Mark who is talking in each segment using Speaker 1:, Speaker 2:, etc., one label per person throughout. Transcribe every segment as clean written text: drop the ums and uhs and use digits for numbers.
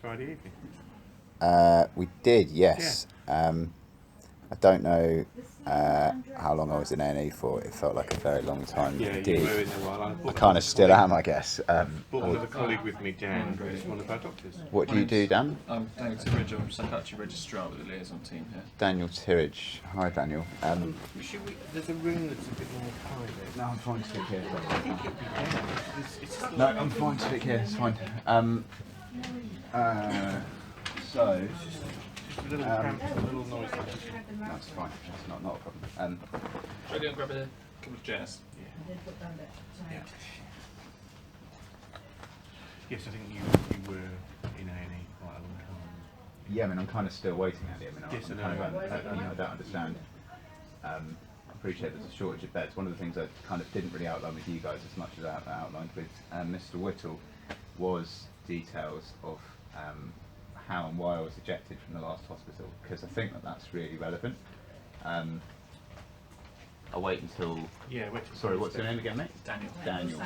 Speaker 1: Friday evening?
Speaker 2: We did, yes.
Speaker 1: Yeah.
Speaker 2: I don't know how long I was in A&E for. It felt like a very long time.
Speaker 1: Yeah,
Speaker 2: Indeed.
Speaker 1: you were in there a while.
Speaker 2: I kind of still am, I guess.
Speaker 1: Brought another colleague with me, Dan, who's one of our doctors.
Speaker 2: What do you do, Dan?
Speaker 3: I'm Daniel Titheridge. I'm psychiatry registrar with the liaison team here.
Speaker 2: Daniel Titheridge. Hi, Daniel.
Speaker 1: There's a room that's a bit more private.
Speaker 2: No, I'm fine to speak here.
Speaker 1: I think it'd be better. It's just
Speaker 2: No, I'm fine to speak here. It's fine. So.
Speaker 1: just a little cramped, a little noisy.
Speaker 2: That's fine. That's not a problem.
Speaker 3: Ready and grab a couple of chairs.
Speaker 1: Yeah. Yes, I think you were in A&E quite a long time.
Speaker 2: Yeah, I mean, I'm kind of still waiting at it.
Speaker 1: Yes, I know.
Speaker 2: I don't understand. I appreciate there's a shortage of beds. One of the things I kind of didn't really outline with you guys as much as I outlined with Mr. Whittle was details of how and why I was ejected from the last hospital, because I think that's really relevant. I'll wait until...
Speaker 1: Yeah, wait.
Speaker 2: Sorry, what's your name again, mate?
Speaker 3: Daniel.
Speaker 2: Daniel.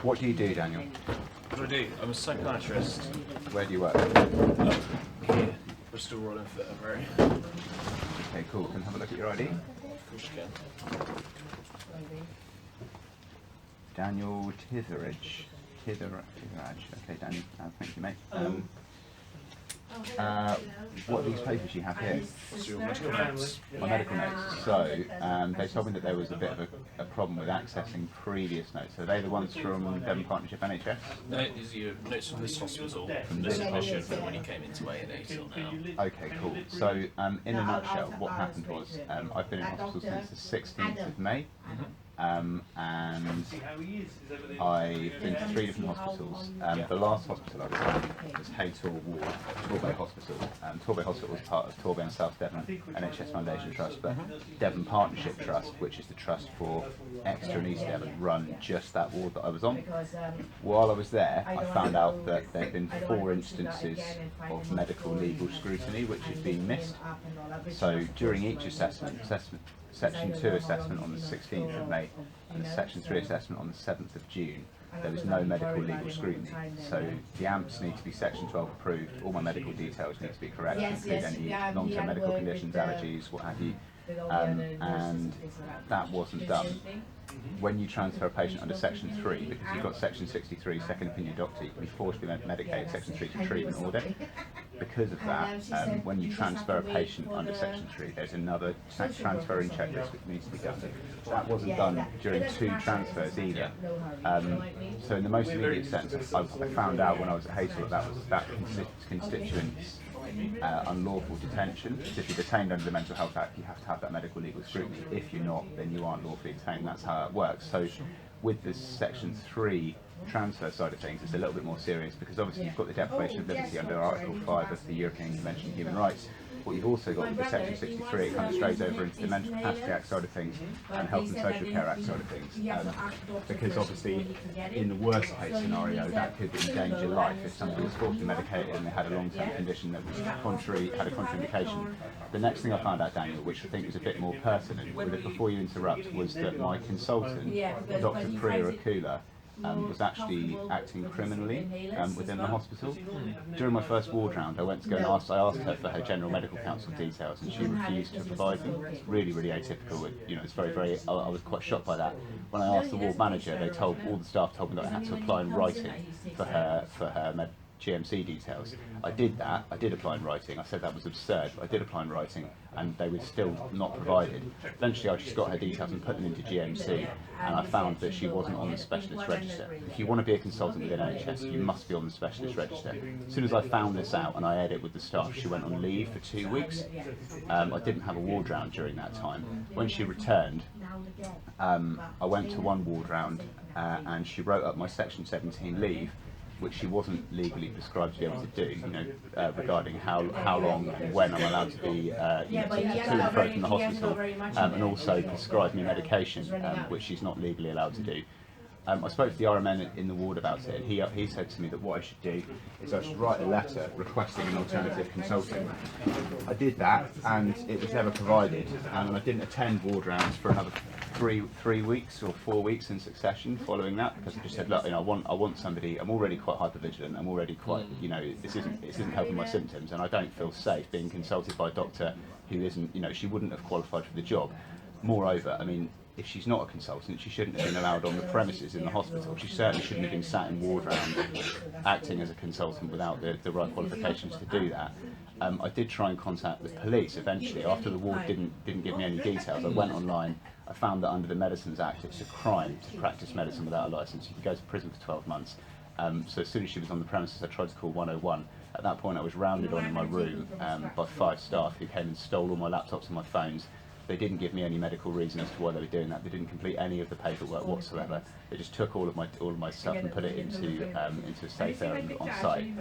Speaker 2: What do you do, Daniel?
Speaker 3: What do I do? I'm a psychiatrist.
Speaker 2: Where do you work?
Speaker 3: Here, Bristol Royal Infirmary.
Speaker 2: Okay, cool. Can I have a look at your ID?
Speaker 3: Of course you can.
Speaker 2: Daniel Titheridge. Titheridge. Okay, Daniel. Thank you, mate. What are these papers you have here?
Speaker 3: What's your medical notes?
Speaker 2: My medical notes. So, they told me that there was a bit of a problem with accessing previous notes. Are they the ones from Devon Partnership NHS?
Speaker 3: No, these are your notes from this hospital, from this admission from when you came into A&E till now.
Speaker 2: Okay, cool. So, in a nutshell, what happened was I've been in hospital since the 16th of May. And I've been to 3 different hospitals. The last hospital I was in was Haytor Ward, Torbay Hospital. Torbay Hospital was part of Torbay and South Devon NHS Foundation Trust, but Devon Partnership Trust, which is the trust for Exeter and East Devon, run just that ward that I was on. While I was there, I found out that there had been 4 instances of medical legal scrutiny which had been missed. So during each assessment, Section 2 assessment on the 16th of May and the Section 3 assessment on the 7th of June, there was no medical legal scrutiny. So the AMPs need to be Section 12 approved, all my medical details need to be correct, include any long-term medical conditions, allergies, what have you, and that wasn't done. When you transfer a patient under Section 3, because you've got Section 63, second opinion doctor, you can be forced to be medicated Section 3 to treatment order. Because of that, when you transfer a patient under Section 3, there's another transferring checklist which needs to be done. That wasn't done during 2 transfers either. So in the most immediate sense, I found out when I was at Haytor that constituents unlawful detention. Because if you're detained under the Mental Health Act, you have to have that medical legal scrutiny. If you're not, then you aren't lawfully detained. That's how it works. So with the Section 3 transfer side of things, it's a little bit more serious, because obviously you've got the deprivation of liberty under Article 5 of the European Convention on Human Rights. What you've also got with the Section 63, it kind of strays over into the Mental Capacity Act side of things and Health and Social Care Act side of things. Because obviously, in the worst case scenario, that could endanger life if somebody was forced to be medicated and they had a long-term condition that was had a contraindication. The next thing I found out, Daniel, which I think was a bit more pertinent, with it before you interrupt, was that my consultant, Dr. Priya Akula, was actually acting criminally within the hospital. During my first ward round, I went to go and I asked her for her general medical counsel details, and she refused to provide them. It's really, really atypical. It's very, I was quite shocked by that. When I asked the ward manager, all the staff told me that I had to apply in writing for her GMC details. I did that. I did apply in writing. I said that was absurd, but I did apply in writing, and they were still not provided. Eventually, I just got her details and put them into GMC, and I found that she wasn't on the specialist register. If you want to be a consultant within NHS, you must be on the specialist register. As soon as I found this out and I aired it with the staff, she went on leave for 2 weeks. I didn't have a ward round during that time. When she returned, I went to one ward round, and she wrote up my Section 17 leave, which she wasn't legally prescribed to be able to do, regarding how long and when I'm allowed to be to and fro from the hospital, and also prescribe me medication, which she's not legally allowed to do. I spoke to the RMN in the ward about it, and he said to me that what I should do is I should write a letter requesting an alternative consultant. I did that, and it was never provided, and I didn't attend ward rounds for another three weeks or 4 weeks in succession following that, because I just said, look, I want somebody. I'm already quite hypervigilant. I'm already quite, this isn't helping my symptoms, and I don't feel safe being consulted by a doctor who isn't, she wouldn't have qualified for the job. Moreover, I mean, if she's not a consultant, she shouldn't have been allowed on the premises in the hospital. She certainly shouldn't have been sat in ward round acting as a consultant without the right qualifications to do that. I did try and contact the police eventually. After the ward didn't give me any details, I went online. I found that under the Medicines Act, it's a crime to practice medicine without a licence. You can go to prison for 12 months. So as soon as she was on the premises, I tried to call 101. At that point, I was rounded on in my room by 5 staff who came and stole all my laptops and my phones. They didn't give me any medical reason as to why they were doing that. They didn't complete any of the paperwork whatsoever. They just took all of my stuff and put it into a safe area on site.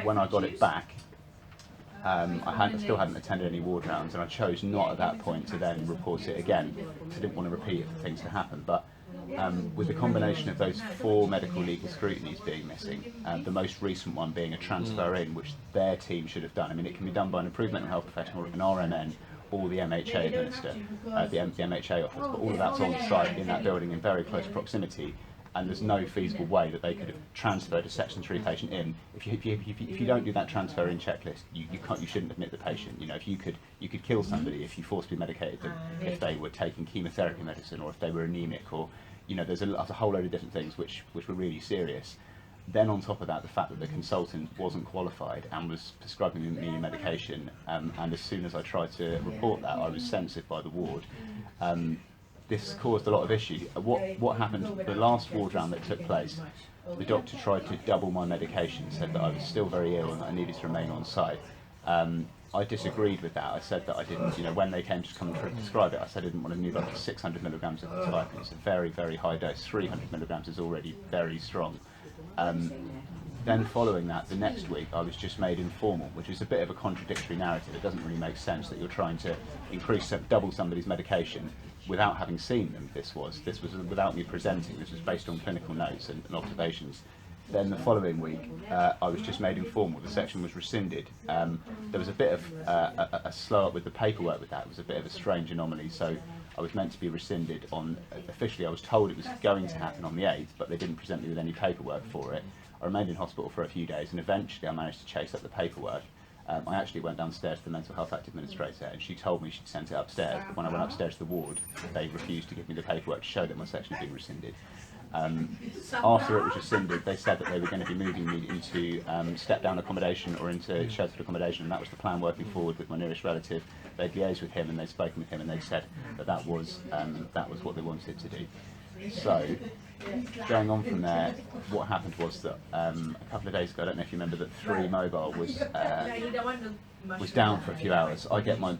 Speaker 2: When I got it back, I still hadn't attended any ward rounds, and I chose not at that point to then report it again, because I didn't want to repeat it for things to happen. But with the combination of those 4 medical legal scrutinies being missing, the most recent one being a transfer in, which their team should have done. I mean, it can be done by an approved mental health professional, an RMN, or the MHA administrator, the MHA office, but all of that's on site in that building in very close proximity, and there's no feasible way that they could have transferred a Section 3 patient in. If you don't do that transfer in checklist, you shouldn't admit the patient. If you could kill somebody if you forcibly medicated them, if they were taking chemotherapy medicine, or if they were anemic, or there's a whole load of different things which were really serious. Then on top of that, the fact that the consultant wasn't qualified and was prescribing me medication, and as soon as I tried to report that, I was censored by the ward. This caused a lot of issue. What happened, the last ward round that took place, the doctor tried to double my medication, said that I was still very ill and that I needed to remain on site. I disagreed with that. I said that I didn't, when they came to come and prescribe it, I said I didn't want to move up to 600 milligrams of Titheridge. It's a very, very high dose. 300 milligrams is already very strong. Then following that, the next week, I was just made informal, which is a bit of a contradictory narrative. It doesn't really make sense that you're trying to double somebody's medication without having seen them. This was without me presenting. This was based on clinical notes and observations. Then the following week, I was just made informal. The section was rescinded. There was a bit of a slow up with the paperwork with that. It was a bit of a strange anomaly. So I was meant to be rescinded on, officially I was told it was going to happen on the 8th, but they didn't present me with any paperwork for it. I remained in hospital for a few days, and eventually I managed to chase up the paperwork. I actually went downstairs to the Mental Health Act Administrator, and she told me she'd sent it upstairs, but when I went upstairs to the ward, they refused to give me the paperwork to show that my section had been rescinded. After it was rescinded, they said that they were going to be moving me into step-down accommodation or into sheltered accommodation, and that was the plan working forward with my nearest relative. They'd liaised with him, and they'd spoken with him, and they'd said that was what they wanted to do. So, going on from there, what happened was that a couple of days ago, I don't know if you remember, that 3 Mobile was down for a few hours. I get my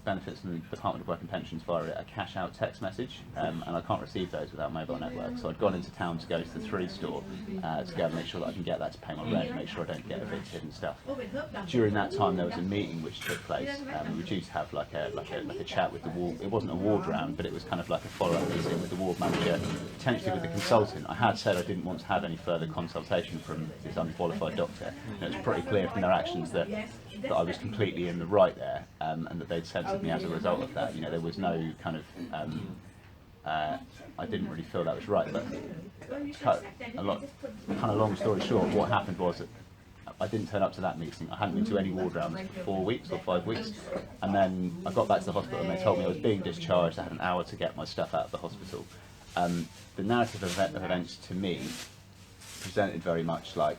Speaker 2: benefits from the Department of Work and Pensions via a cash out text message, and I can't receive those without mobile network. So I'd gone into town to go to the 3 store to go and make sure that I can get that to pay my rent, make sure I don't get evicted and stuff. During that time, there was a meeting which took place. We were due to have like a chat with the ward. It wasn't a ward round, but it was kind of like a follow-up meeting with the ward manager, potentially with the consultant. I had said I didn't want to have any further consultation from this unqualified doctor. And it was pretty clear from their actions that I was completely in the right there, and that they'd censored me as a result of that. There was no kind of, I didn't really feel that was right. But long story short, what happened was that I didn't turn up to that meeting. I hadn't been to any ward rounds for 4 weeks or 5 weeks, and then I got back to the hospital and they told me I was being discharged. I had an hour to get my stuff out of the hospital. The narrative of events to me presented very much like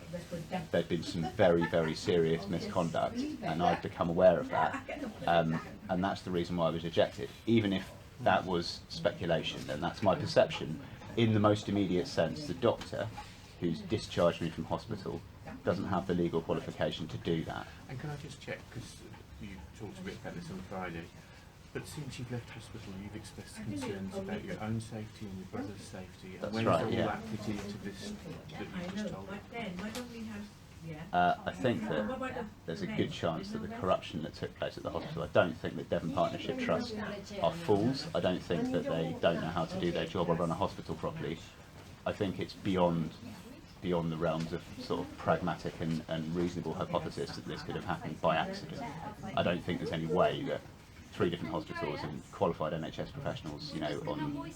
Speaker 2: there'd been some very, very serious misconduct, and I'd become aware of that, and that's the reason why I was ejected. Even if that was speculation, and that's my perception, in the most immediate sense, the doctor who's discharged me from hospital doesn't have the legal qualification to do that.
Speaker 1: And can I just check, because you talked a bit about this on Friday, but since you've left hospital, you've expressed concerns about your own safety and your brother's safety.
Speaker 2: That's
Speaker 1: and
Speaker 2: right,
Speaker 1: all
Speaker 2: yeah.
Speaker 1: that fit into this that you just told me?
Speaker 2: I think that there's a good chance that the corruption that took place at the hospital, I don't think that Devon Partnership Trust are fools. I don't think that they don't know how to do their job or run a hospital properly. I think it's beyond the realms of sort of pragmatic and reasonable hypothesis that this could have happened by accident. I don't think there's any way that 3 different hospitals and qualified NHS professionals, you know, on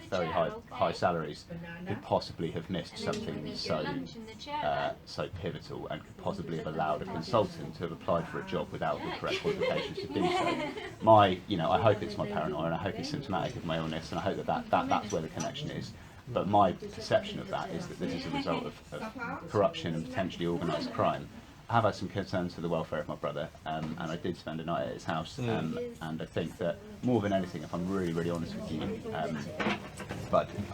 Speaker 2: very high salaries, could possibly have missed something so pivotal, and could possibly have allowed a consultant to have applied for a job without the correct qualifications to do so. You know, I hope it's my paranoia, and I hope it's symptomatic of my illness, and I hope that's where the connection is. But my perception of that is that this is a result of corruption and potentially organised crime. I have had some concerns for the welfare of my brother, and I did spend a night at his house, and I think that more than anything, if I'm really honest with you,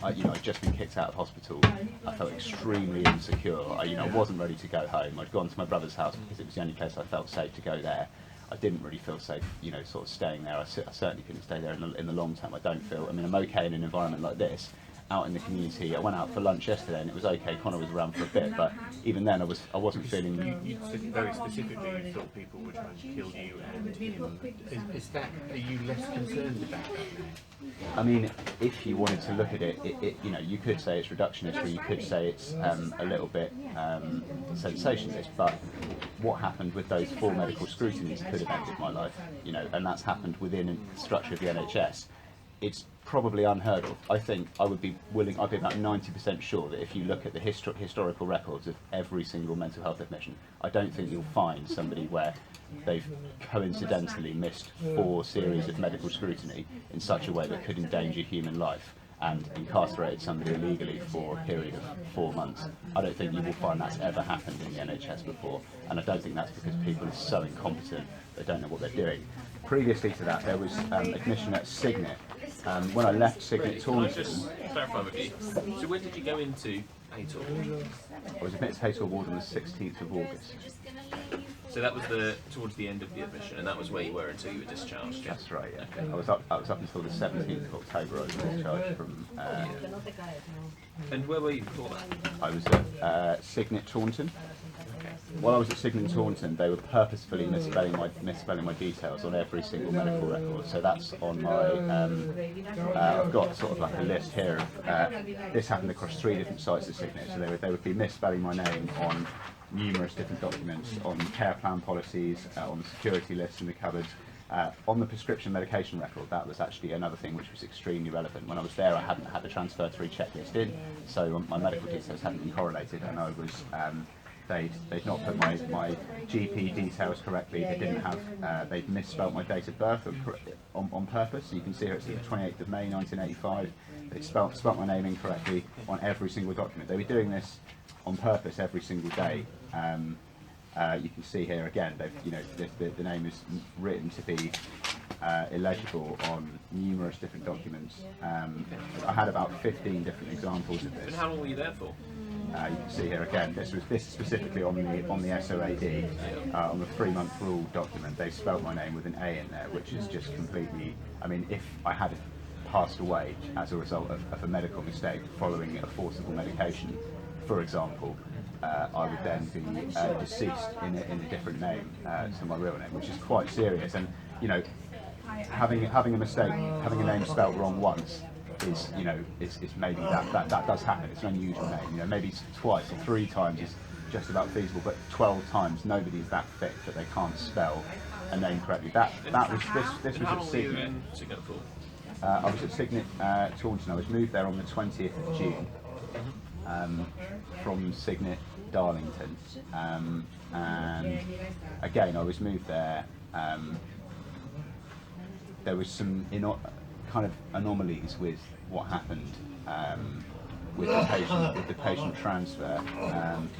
Speaker 2: I'd just been kicked out of hospital. I felt extremely insecure. I wasn't ready to go home. I'd gone to my brother's house because it was the only place I felt safe to go there. I didn't really feel safe, sort of staying there. I certainly couldn't stay there in the long term. I don't feel. I mean, I'm okay in an environment like this. Out in the community, I went out for lunch yesterday and it was okay. Connor was around for a bit, but even then I wasn't feeling.
Speaker 1: You said very specifically you thought people were trying to kill you and him. Are you less concerned about that?
Speaker 2: I mean, if you wanted to look at it, you could say it's reductionist, or you could say it's a little bit sensationalist. But what happened with those 4 medical scrutinies could have ended my life, and that's happened within the structure of the NHS. It's probably unheard of. I think I'd be about 90% sure that if you look at the historical records of every single mental health admission, I don't think you'll find somebody where they've coincidentally missed 4 series of medical scrutiny in such a way that could endanger human life and incarcerated somebody illegally for a period of 4 months. I don't think you will find that's ever happened in the NHS before, and I don't think that's because people are so incompetent they don't know what they're doing. Previously to that, there was admission at Signet. When I left Signet Taunton...
Speaker 3: Can I just clarify with you? So when did you go into Haytor?
Speaker 2: I was admitted to Haytor Ward on the 16th of August.
Speaker 3: So that was towards the end of the admission, and that was where you were until you were discharged? Yeah?
Speaker 2: That's right, yeah. Okay. I was up until the 17th of October. I was discharged from...
Speaker 3: And where were you before that?
Speaker 2: I was at Signet Taunton. While I was at Signet Taunton, they were purposefully misspelling my details on every single medical record. So that's on my. I've got sort of like a list here of. This happened across 3 different sites at Signet. So they would be misspelling my name on numerous different documents, on care plan policies, on the security list in the cupboards. On the prescription medication record, that was actually another thing which was extremely relevant. When I was there, I hadn't had the transfer 3 checklist in, so my medical details hadn't been correlated, and I was. They'd not put my GP details correctly. They didn't have. They'd misspelt my date of birth on purpose. So you can see here it's the 28th of May 1985. They spelt my name incorrectly on every single document. They were doing this on purpose every single day. You can see here again. The name is written to be illegible on numerous different documents. I had about 15 different examples of this.
Speaker 3: And how long were you there for?
Speaker 2: You can see here again, this is specifically on the SOAD, on the 3-month rule document. They spelt my name with an A in there, which is just completely. I mean, if I had passed away as a result of a medical mistake following a forcible medication, for example, I would then be deceased in a different name to my real name, which is quite serious. And having a mistake, having a name spelled wrong once. Is maybe that does happen. It's an unusual name. Maybe twice or 3 times is just about feasible, but 12 times nobody's that fit that they can't spell a name correctly. This was at Signet. I was at Signet Taunton. I was moved there on the 20th of June from Signet Darlington, and again I was moved there. There was some kind of anomalies with what happened with the patient transfer.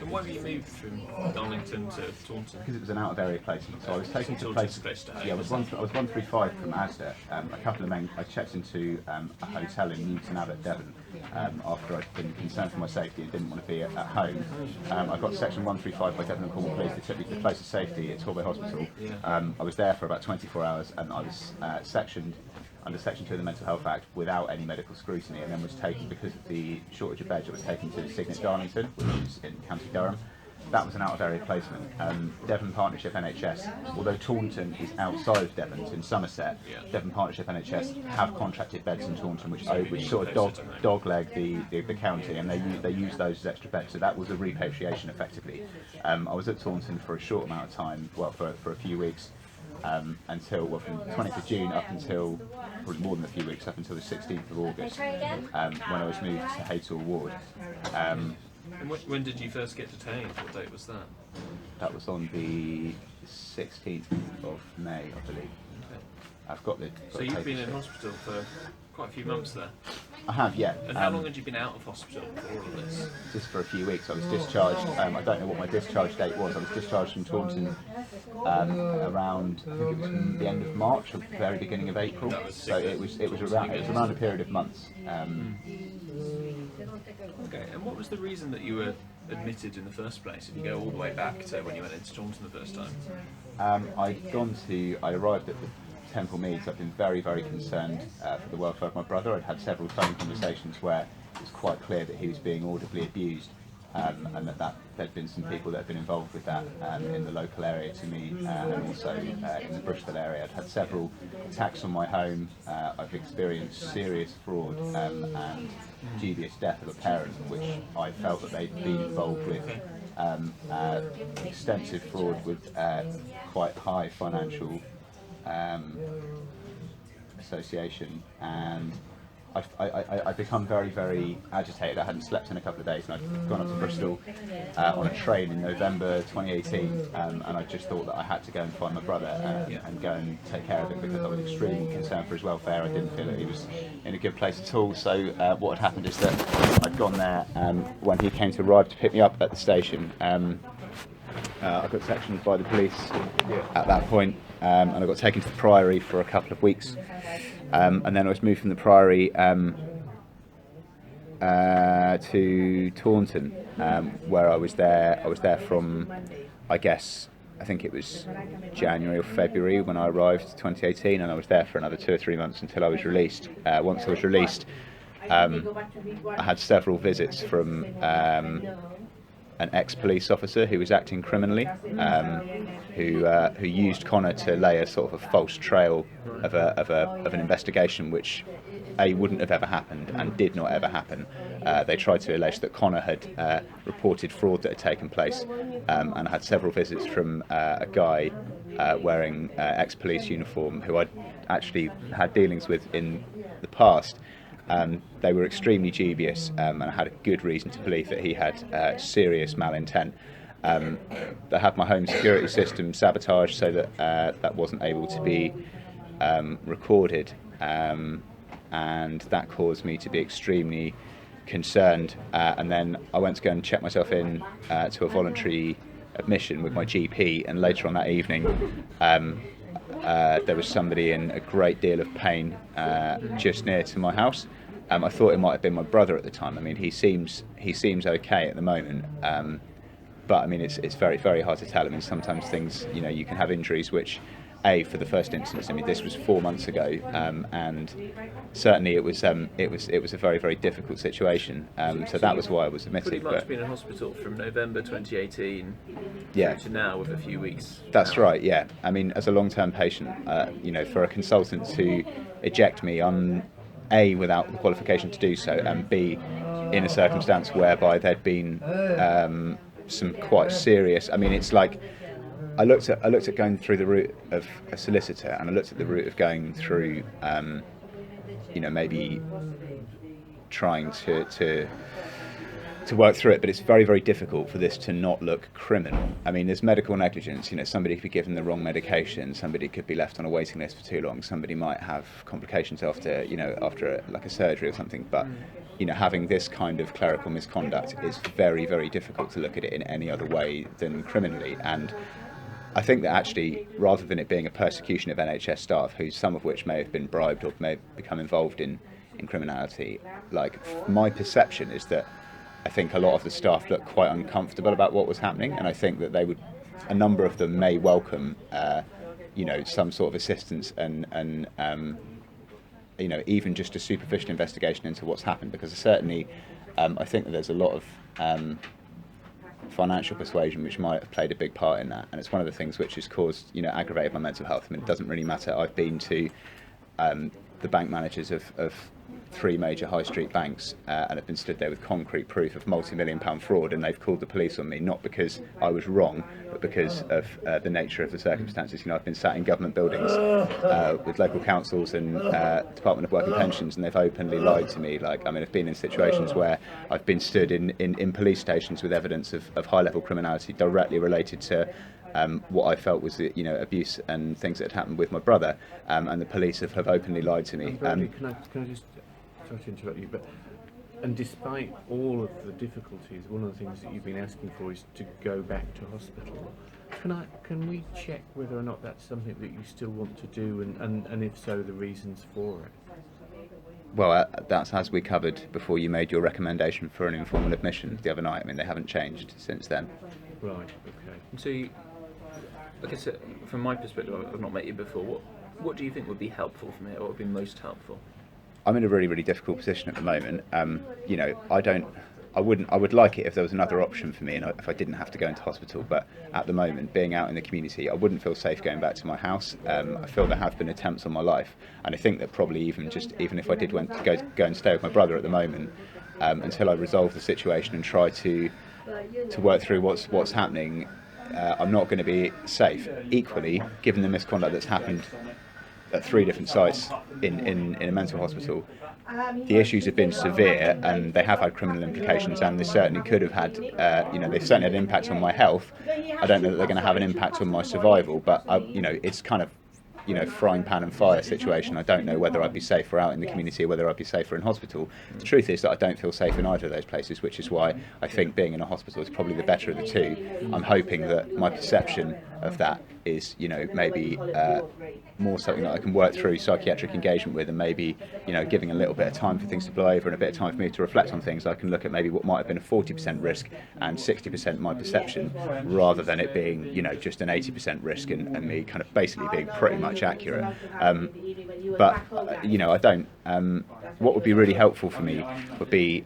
Speaker 3: Why were you moved from Darlington to Taunton?
Speaker 2: Because it was an out of area placement. So I was taken to place. Yeah, I was 135 from Asda. I checked into a hotel in Newton Abbot, Devon, after I'd been concerned for my safety and didn't want to be at home. I got section 135 by Devon and Cornwall Police. They took me to the place of safety at Torbay Hospital. I was there for about 24 hours, and I was sectioned under Section 2 of the Mental Health Act without any medical scrutiny, and then was taken, because of the shortage of beds, it was taken to Signet Darlington, which is in County Durham. that was an out-of-area placement. Devon Partnership NHS, although Taunton is outside of Devon, it's in Somerset, Devon Partnership NHS have contracted beds in Taunton, which sort of dogleg the county, and they use those as extra beds. So that was a repatriation effectively. I was at Taunton for a short amount of time, well, for a few weeks, until from 20th of June up until probably more than a few weeks, up until the 16th of August, when I was moved to Haytor Ward.
Speaker 3: And when did you first get detained? What date was that?
Speaker 2: That was on the 16th of May, I believe.
Speaker 3: Okay.
Speaker 2: I've got the.
Speaker 3: So you've been in hospital for quite a few months there?
Speaker 2: I have, yeah.
Speaker 3: And how long had you been out of hospital for all of this?
Speaker 2: Just for a few weeks. I was discharged. I don't know what my discharge date was. I was discharged from Taunton around, I think it was from the end of March or the very beginning of April. So it was around a period of months.
Speaker 3: Okay, and what was the reason that you were admitted in the first place, if you go all the way back to when you went into Taunton the first time?
Speaker 2: I arrived at the Temple Meads. I've been very, very concerned for the welfare of my brother. I'd had several phone conversations where it was quite clear that he was being audibly abused, and that there'd been some people that had been involved with that in the local area to me, and also in the Bristol area. I'd had several attacks on my home. I've experienced serious fraud and dubious death of a parent, which I felt that they'd been involved with. Extensive fraud with quite high financial association, and I've become very, very agitated. I hadn't slept in a couple of days, and I'd gone up to Bristol on a train in November 2018, and I just thought that I had to go and find my brother and go and take care of him, because I was extremely concerned for his welfare. I didn't feel that he was in a good place at all. So what had happened is that I'd gone there, when he came to arrive to pick me up at the station, I got sectioned by the police at that point, and I got taken to the Priory for a couple of weeks. And then I was moved from the Priory to Taunton, where I was there from, I think it was January or February when I arrived, 2018, and I was there for another 2 or 3 months until I was released. Once I was released, I had several visits from an ex-police officer who was acting criminally, who used Connor to lay a sort of a false trail of an investigation which wouldn't have ever happened and did not ever happen. They tried to allege that Connor had reported fraud that had taken place, and I had several visits from a guy wearing ex-police uniform who I'd actually had dealings with in the past. They were extremely dubious, and I had a good reason to believe that he had serious malintent. They had my home security system sabotaged so that that wasn't able to be recorded, and that caused me to be extremely concerned. And then I went to go and check myself in to a voluntary admission with my GP, and later on that evening there was somebody in a great deal of pain just near to my house. I thought it might have been my brother at the time. I mean, he seems okay at the moment, but I mean, it's very, very hard to tell. I mean, sometimes things, you can have injuries which, for the first instance, I mean, this was 4 months ago, and certainly it was a very, very difficult situation. So that was why I was admitted.
Speaker 3: Pretty much been in hospital from November 2018 to now, with a few weeks.
Speaker 2: That's right. Yeah. I mean, as a long-term patient, for a consultant to eject me on without the qualification to do so, and B, in a circumstance whereby there'd been some quite serious. I mean, it's like I looked at going through the route of a solicitor, and I looked at the route of going through, maybe trying to work through it, but it's very, very difficult for this to not look criminal. I mean, there's medical negligence. Somebody could be given the wrong medication, somebody could be left on a waiting list for too long, somebody might have complications after a surgery or something. But having this kind of clerical misconduct is very, very difficult to look at it in any other way than criminally. And I think that actually, rather than it being a persecution of NHS staff, some of which may have been bribed or may have become involved in criminality, like, my perception is that I think a lot of the staff looked quite uncomfortable about what was happening, and I think that a number of them may welcome, some sort of assistance and even just a superficial investigation into what's happened, because certainly I think that there's a lot of financial persuasion which might have played a big part in that, and it's one of the things which has caused, aggravated my mental health. I mean, it doesn't really matter. I've been to the bank managers of 3 major high street banks and have been stood there with concrete proof of multi-million-pound fraud, and they've called the police on me, not because I was wrong, but because of the nature of the circumstances. I've been sat in government buildings with local councils and Department of Work and Pensions, and they've openly lied to me. I've been in situations where I've been stood in police stations with evidence of high-level criminality directly related to what I felt was abuse and things that had happened with my brother, and the police have openly lied to me.
Speaker 1: Bradley, can I just, sorry to interrupt you, and despite all of the difficulties, one of the things that you've been asking for is to go back to hospital. Can we check whether or not that's something that you still want to do, and if so, the reasons for it?
Speaker 2: Well, that's as we covered before you made your recommendation for an informal admission the other night. I mean, they haven't changed since then.
Speaker 1: Right, okay.
Speaker 3: So, I guess from my perspective, I've not met you before. What do you think would be helpful for me? What would be most helpful?
Speaker 2: I'm in a really, really difficult position at the moment. I would like it if there was another option for me, and if I didn't have to go into hospital. But at the moment, being out in the community, I wouldn't feel safe going back to my house. I feel there have been attempts on my life, and I think that probably even if I did go and stay with my brother at the moment, until I resolve the situation and try to work through what's happening, I'm not going to be safe. Equally, given the misconduct that's happened at 3 different sites in a mental hospital, the issues have been severe and they have had criminal implications, and they certainly could have had, they certainly had an impact on my health. I don't know that they're going to have an impact on my survival, but it's kind of, frying pan and fire situation. I don't know whether I'd be safer out in the community or whether I'd be safer in hospital. The truth is that I don't feel safe in either of those places, which is why I think being in a hospital is probably the better of the two. I'm hoping that my perception of that is, maybe more something that I can work through psychiatric engagement with, and maybe, giving a little bit of time for things to blow over and a bit of time for me to reflect on things. I can look at maybe what might have been a 40% risk and 60% my perception, rather than it being, just an 80% risk and me kind of basically being pretty much accurate. But I don't. What would be really helpful for me would be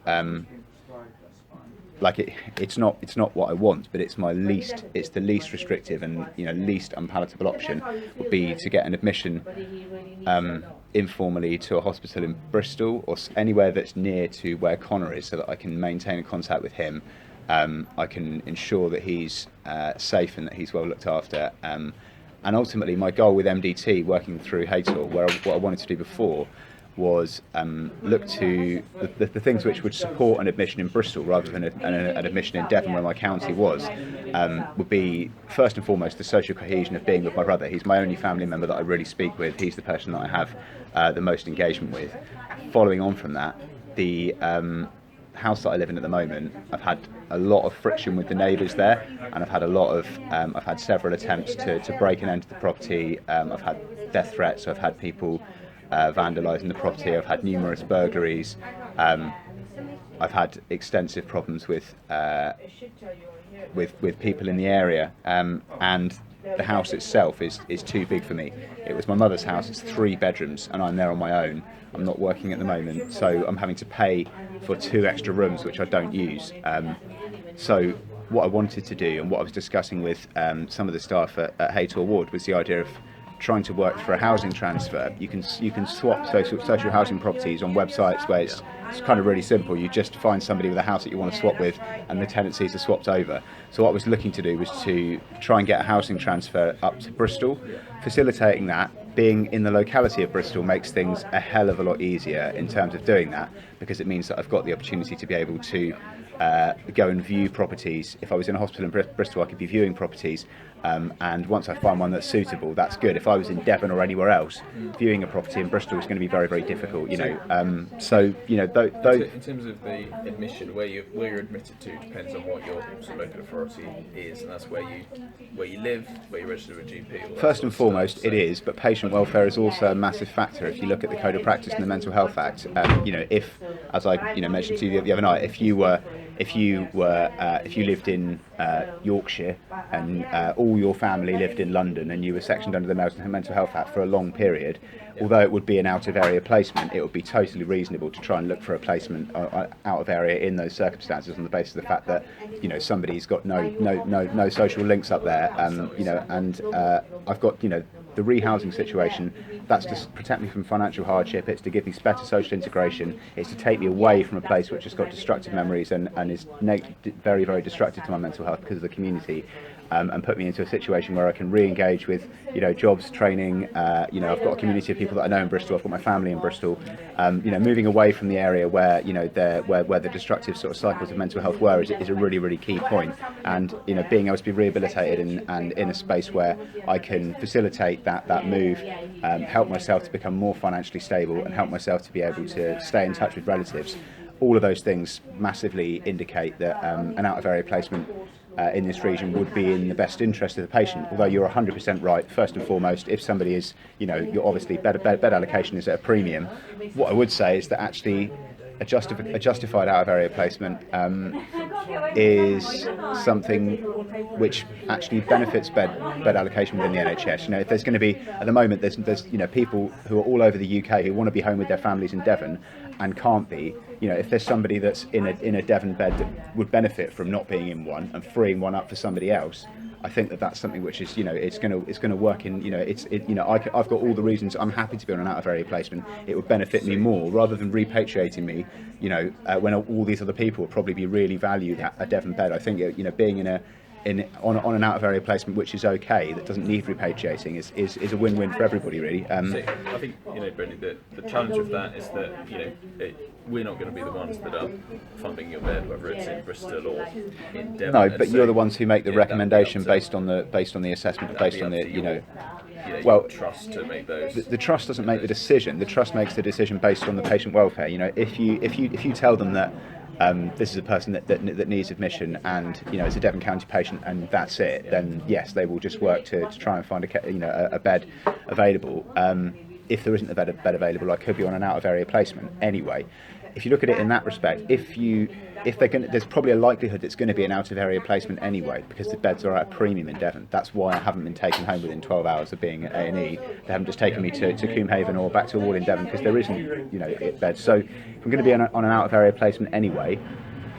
Speaker 2: it's not what I want, but it's the least restrictive and least unpalatable option would be to get an admission informally to a hospital in Bristol or anywhere that's near to where Connor is, so that I can maintain a contact with him. I can ensure that he's safe and that he's well looked after. And ultimately, my goal with MDT, working through Haytor, what I wanted to do before was look to the things which would support an admission in Bristol rather than an admission in Devon, where my county was, would be first and foremost the social cohesion of being with my brother. He's my only family member that I really speak with. He's the person that I have the most engagement with. Following on from that, the house that I live in at the moment, I've had a lot of friction with the neighbours there, and I've had several attempts to break and enter the property. I've had death threats, so I've had people vandalising the property. I've had numerous burglaries. I've had extensive problems with people in the area, and the house itself is too big for me. It was my mother's house. It's 3 bedrooms, and I'm there on my own. I'm not working at the moment, so I'm having to pay for 2 extra rooms which I don't use. So what I wanted to do, and what I was discussing with some of the staff at Haytor Ward, was the idea of trying to work for a housing transfer. You can swap social housing properties on websites where it's kind of really simple. You just find somebody with a house that you want to swap with, and the tenancies are swapped over. So what I was looking to do was to try and get a housing transfer up to Bristol. Facilitating that, being in the locality of Bristol, makes things a hell of a lot easier in terms of doing that, because it means that I've got the opportunity to be able to go and view properties. If I was in a hospital in Bristol, I could be viewing properties, and once I find one that's suitable, that's good. If I was in Devon or anywhere else, viewing a property in Bristol is going to be very, very difficult. In terms of the admission, where you're admitted to depends on what your sort of local authority is, and that's where you live, where you're registered with a GP. First and foremost, it is, but patient welfare is also a massive factor. If you look at the Code of Practice and the Mental Health Act, if, as I mentioned to you the other night, if you lived in Yorkshire and all your family lived in London and you were sectioned under the Mental Health Act for a long period, although it would be an out of area placement, it would be totally reasonable to try and look for a placement out of area in those circumstances on the basis of the fact that, you know, somebody's got no social links up there, you know, and I've got, you know, the rehousing situation, that's to protect me from financial hardship, it's to give me better social integration, it's to take me away from a place which has got destructive memories and is very, very destructive to my mental health because of the community, and put me into a situation where I can re-engage with, you know, jobs, training, you know, I've got a community of people that I know in Bristol, I've got my family in Bristol, you know, moving away from the area where, you know, where the destructive sort of cycles of mental health were is a really, really key point. And, you know, being able to be rehabilitated and in a space where I can facilitate that move, help myself to become more financially stable and help myself to be able to stay in touch with relatives, all of those things massively indicate that an out-of-area placement in this region would be in the best interest of the patient. Although you're 100% right, first and foremost, if somebody is, you know, you're obviously bed allocation is at a premium. What I would say is that actually a justified out-of-area placement is something which actually benefits bed allocation within the NHS. You know, if there's going to be, at the moment, there's you know, people who are all over the UK who want to be home with their families in Devon and can't be. You know, if there's somebody that's in a Devon bed that would benefit from not being in one and freeing one up for somebody else, I think that that's something which is, you know, it's going to work in, you know, you know, I've got all the reasons I'm happy to be on an out-of-area placement. It would benefit me more rather than repatriating me, you know, when all these other people would probably be really valued at a Devon bed. I think, you know, being on an out-of-area placement which is okay, that doesn't need repatriating, is a win-win for everybody, really.
Speaker 3: So I think, you know, Brendan, the challenge of that is that, you know, we're not going to be the ones that are funding your bed, whether it's in Bristol or in Devon.
Speaker 2: No, but you're the ones who make the recommendation based on the assessment, based on the, you know.
Speaker 3: Well, trust to make those.
Speaker 2: The trust doesn't make the decision. The trust makes the decision based on the patient welfare. You know, if you tell them that this is a person that needs admission and, you know, it's a Devon County patient and that's it, then yes, they will just work to try and find a bed available. If there isn't a bed available, I could be on an out-of-area placement anyway. If you look at it in that respect, there's probably a likelihood it's going to be an out-of-area placement anyway, because the beds are at a premium in Devon. That's why I haven't been taken home within 12 hours of being at A&E. They haven't just taken me to Coomhaven or back to a ward in Devon, because there isn't, you know, beds. So if I'm going to be on an out-of-area placement anyway,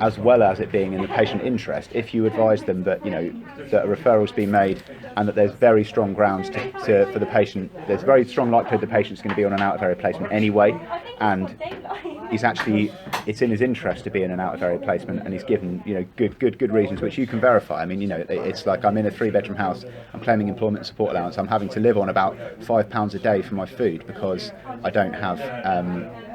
Speaker 2: as well as it being in the patient interest, if you advise them that, you know, that a referral's been made and that there's very strong grounds for the patient, there's very strong likelihood the patient's going to be on an out-of-area placement anyway, and it's in his interest to be in an out-of-area placement, and he's given, you know, good reasons which you can verify. I mean, you know, it's like I'm in a 3-bedroom house, I'm claiming employment and support allowance, I'm having to live on about £5 a day for my food because I don't have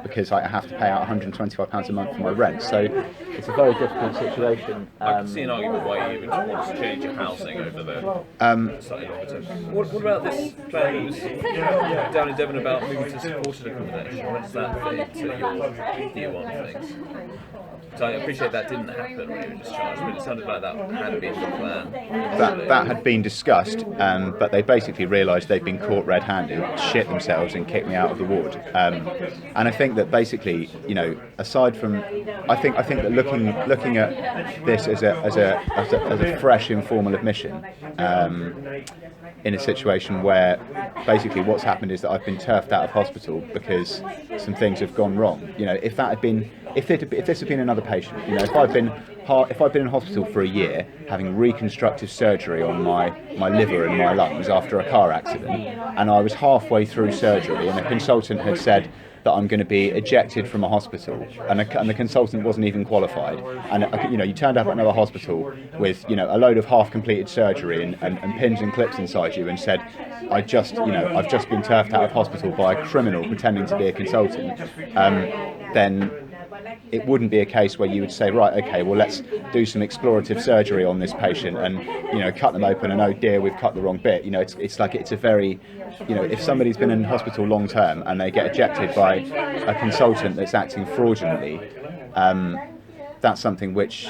Speaker 2: because I have to pay out £125 a month for my rent. So it's a very difficult situation.
Speaker 3: I can see an argument why you would want to change your housing over the slightly longer term. What about this plan that was down in Devon about moving to supported accommodation? How does that fit into your view on things? So I appreciate that didn't happen when you were discharged, but it sounded like that had been the plan.
Speaker 2: That had been discussed, but they basically realised they'd been caught red-handed, shit themselves, and kicked me out of the ward. And I think that basically, you know, aside from, I think that looking at this as a fresh informal admission, in a situation where basically what's happened is that I've been turfed out of hospital because some things have gone wrong. You know, if this had been another patient, you know, if I've been in hospital for a year having reconstructive surgery on my liver and my lungs after a car accident, and I was halfway through surgery and a consultant had said that I'm going to be ejected from a hospital, and the consultant wasn't even qualified, and you know, you turned up at another hospital with, you know, a load of half-completed surgery and pins and clips inside you, and said, I've just been turfed out of hospital by a criminal pretending to be a consultant, then it wouldn't be a case where you would say, right, okay, well, let's do some explorative surgery on this patient and, you know, cut them open and, oh dear, we've cut the wrong bit. You know, it's like, it's a very, you know, if somebody's been in hospital long term and they get ejected by a consultant that's acting fraudulently, that's something which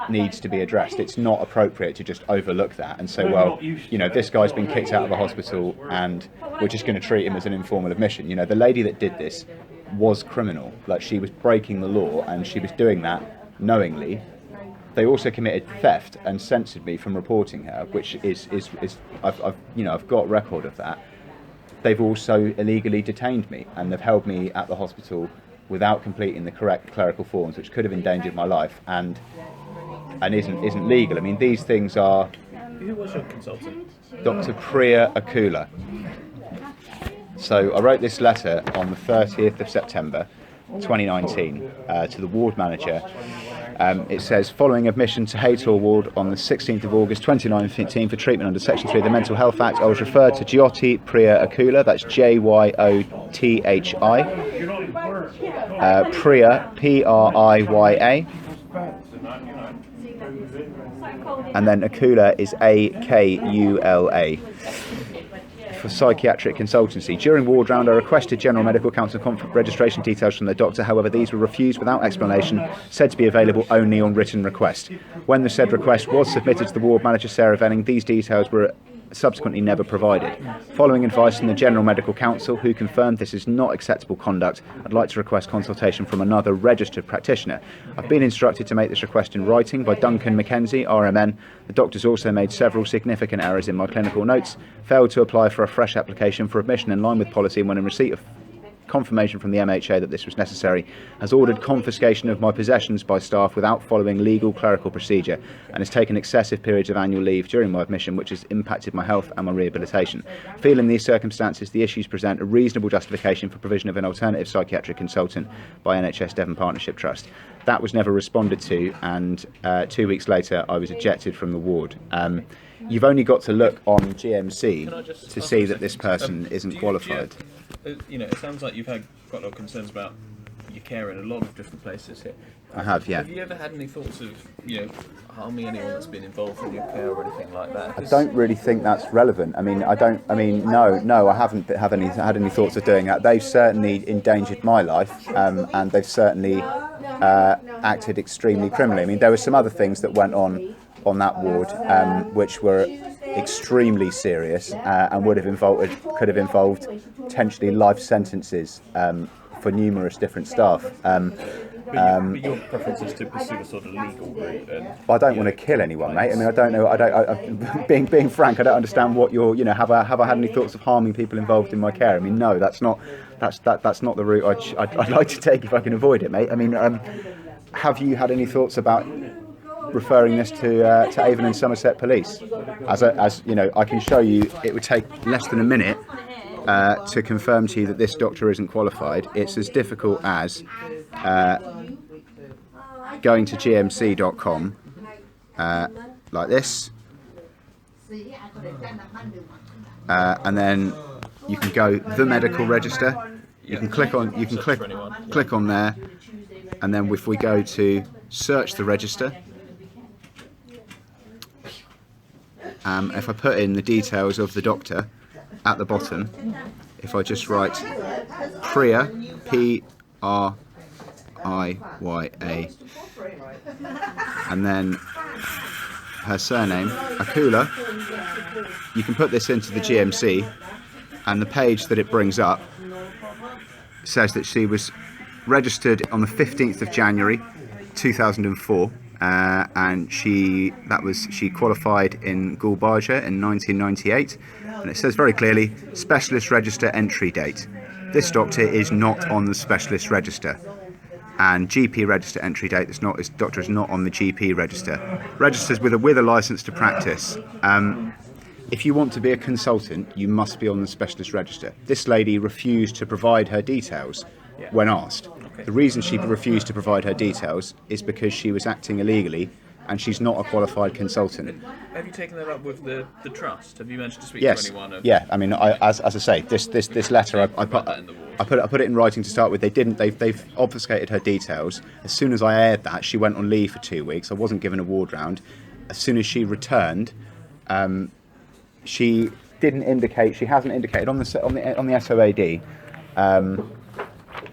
Speaker 2: needs to be addressed. It's not appropriate to just overlook that and say, well, you know, this guy's been kicked out of a hospital and we're just going to treat him as an informal admission. You know, the lady that did this was criminal. Like, she was breaking the law and she was doing that knowingly. They also committed theft and censored me from reporting her, which is I've got record of that. they've also illegally detained me, and they've held me at the hospital without completing the correct clerical forms, which could have endangered my life and isn't legal. I mean, these things are.
Speaker 3: Who was your consultant?
Speaker 2: Dr. Priya Akula. So I wrote this letter on the 30th of September 2019 to the ward manager. It says, following admission to Haytor Ward on the 16th of August 2019 for treatment under Section 3 of the Mental Health Act, I was referred to Jyoti Priya Akula, that's Jyothi, Priya, Priya, and then Akula is Akula, for psychiatric consultancy. During ward round, I requested General Medical Council registration details from the doctor. However, these were refused without explanation, said to be available only on written request. When the said request was submitted to the ward manager, Sarah Venning, these details were subsequently never provided. Following advice from the General Medical Council, who confirmed this is not acceptable conduct, I'd like to request consultation from another registered practitioner. I've been instructed to make this request in writing by Duncan Mackenzie, RMN. The doctor's also made several significant errors in my clinical notes, failed to apply for a fresh application for admission in line with policy, and when in receipt of confirmation from the MHA that this was necessary, has ordered confiscation of my possessions by staff without following legal clerical procedure, and has taken excessive periods of annual leave during my admission, which has impacted my health and my rehabilitation. Feel in these circumstances the issues present a reasonable justification for provision of an alternative psychiatric consultant by NHS Devon Partnership Trust. That was never responded to, and 2 weeks later I was ejected from the ward. You've only got to look on GMC to see that this person isn't qualified.
Speaker 3: It sounds like you've had quite a lot of concerns about your care in a lot of different places here.
Speaker 2: I have, yeah.
Speaker 3: Have you ever had any thoughts of, harming anyone that's been involved in your care or anything like that?
Speaker 2: I don't really think that's relevant. No, I haven't had any thoughts of doing that. They've certainly endangered my life, and they've certainly acted extremely criminally. I mean, there were some other things that went on that ward, which were extremely serious and could have involved potentially life sentences for numerous different staff.
Speaker 3: But your preference is to pursue a sort of legal route.
Speaker 2: I don't want to kill anyone, mate. I mean, I don't know. Being frank, I don't understand what you're. Have I had any thoughts of harming people involved in my care? I mean, no, that's not the route I'd like to take if I can avoid it, mate. I mean, have you had any thoughts about referring this to Avon and Somerset Police? As you know, I can show you. It would take less than a minute to confirm to you that this doctor isn't qualified. It's as difficult as going to gmc.com like this, and then you can go the medical register. You can click on there, and then if we go to search the register. If I put in the details of the doctor at the bottom, if I just write Priya, Priya, and then her surname, Akula, you can put this into the GMC, and the page that it brings up says that she was registered on the 15th of January 2004. And she qualified in Gulbarga in 1998, and it says very clearly specialist register entry date. This doctor is not on the specialist register, and GP register entry date. This doctor is not on the GP register. Registers with a license to practice. If you want to be a consultant, you must be on the specialist register. This lady refused to provide her details when asked. The reason she refused to provide her details is because she was acting illegally, and she's not a qualified consultant.
Speaker 3: Have you taken that up with the trust? Have you managed to speak
Speaker 2: to
Speaker 3: anyone?
Speaker 2: Yeah. I mean, as I say, this letter I put it in writing to start with. They've obfuscated her details. As soon as I aired that, she went on leave for 2 weeks. I wasn't given a ward round. As soon as she returned, she didn't indicate. She hasn't indicated on the SOAD.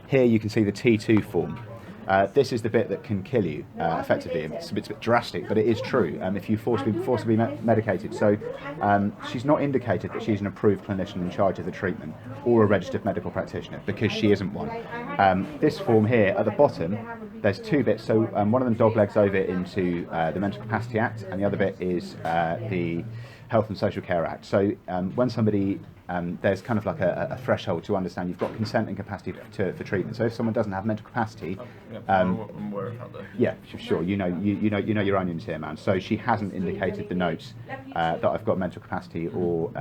Speaker 2: Here you can see the T2 form. This is the bit that can kill you, effectively. It's a bit drastic, but it is true. If you force to be medicated. So she's not indicated that she's an approved clinician in charge of the treatment or a registered medical practitioner, because she isn't one. This form here at the bottom, there's two bits. So one of them doglegs over into the Mental Capacity Act, and the other bit is the Health and Social Care Act. So when somebody, there's kind of like a threshold to understand you've got consent and capacity for treatment. So if someone doesn't have mental capacity,
Speaker 3: I'm aware of that though.
Speaker 2: yeah, sure, you know your onions here, man. So she hasn't indicated the notes that I've got mental capacity or